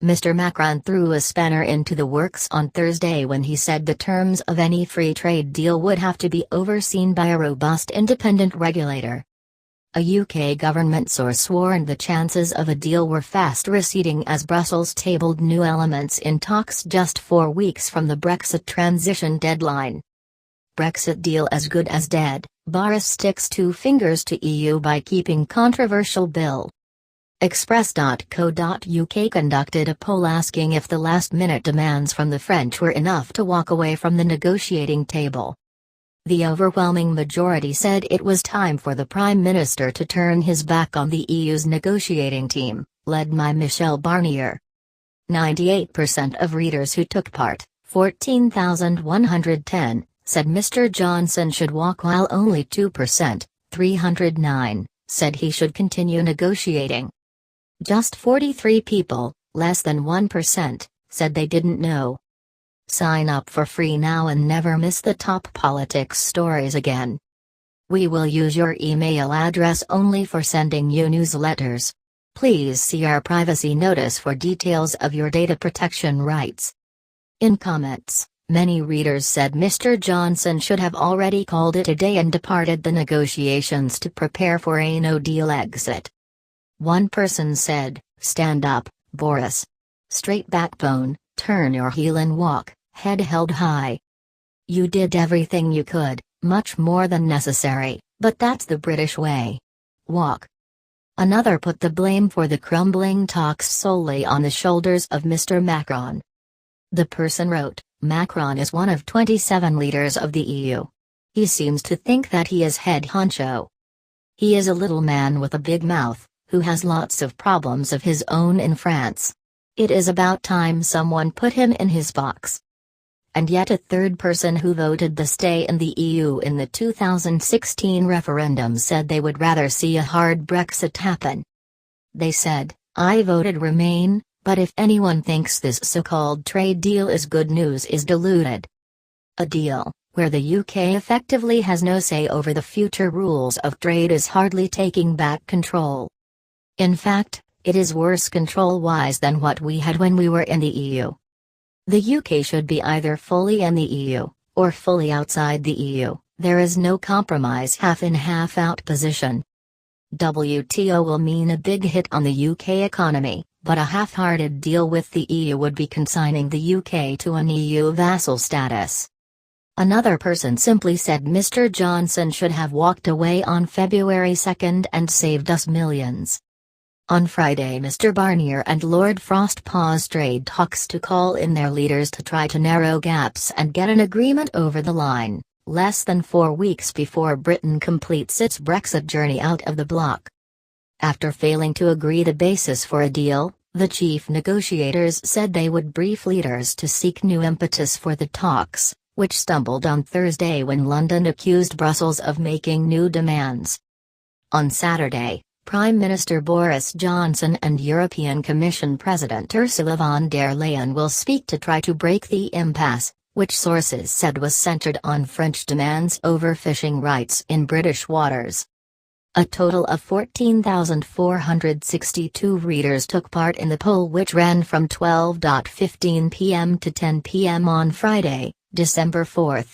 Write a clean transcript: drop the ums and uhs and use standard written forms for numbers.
Mr. Macron threw a spanner into the works on Thursday when he said the terms of any free trade deal would have to be overseen by a robust independent regulator. A UK government source warned the chances of a deal were fast receding as Brussels tabled new elements in talks just 4 weeks from the Brexit transition deadline. Brexit deal as good as dead, Boris sticks 2 fingers to EU by keeping controversial bill. Express.co.uk conducted a poll asking if the last-minute demands from the French were enough to walk away from the negotiating table. The overwhelming majority said it was time for the Prime Minister to turn his back on the EU's negotiating team, led by Michel Barnier. 98% of readers who took part, 14,110, said Mr. Johnson should walk, while only 2%, 309, said he should continue negotiating. Just 43 people, less than 1%, said they didn't know. Sign up for free now and never miss the top politics stories again. We will use your email address only for sending you newsletters. Please see our privacy notice for details of your data protection rights. In comments, many readers said Mr. Johnson should have already called it a day and departed the negotiations to prepare for a no-deal exit. One person said, "Stand up, Boris. Straight backbone, turn your heel and walk, head held high. You did everything you could, much more than necessary, but that's the British way. Walk." Another put the blame for the crumbling talks solely on the shoulders of Mr. Macron. The person wrote, "Macron is one of 27 leaders of the EU. He seems to think that he is head honcho. He is a little man with a big mouth, who has lots of problems of his own in France. It is about time someone put him in his box." And yet a third person who voted the stay in the EU in the 2016 referendum said they would rather see a hard Brexit happen. They said, "I voted Remain, but if anyone thinks this so-called trade deal is good news is deluded. A deal, where the UK effectively has no say over the future rules of trade, is hardly taking back control. In fact, it is worse control-wise than what we had when we were in the EU. The UK should be either fully in the EU, or fully outside the EU, there is no compromise half-in half-out position. WTO will mean a big hit on the UK economy, but a half-hearted deal with the EU would be consigning the UK to an EU vassal status." Another person simply said Mr. Johnson should have walked away on February 2 and saved us millions. On Friday, Mr. Barnier and Lord Frost paused trade talks to call in their leaders to try to narrow gaps and get an agreement over the line, less than 4 weeks before Britain completes its Brexit journey out of the bloc. After failing to agree the basis for a deal, the chief negotiators said they would brief leaders to seek new impetus for the talks, which stumbled on Thursday when London accused Brussels of making new demands. On Saturday, Prime Minister Boris Johnson and European Commission President Ursula von der Leyen will speak to try to break the impasse, which sources said was centered on French demands over fishing rights in British waters. A total of 14,462 readers took part in the poll, which ran from 12:15 p.m. to 10 p.m. on Friday, December 4.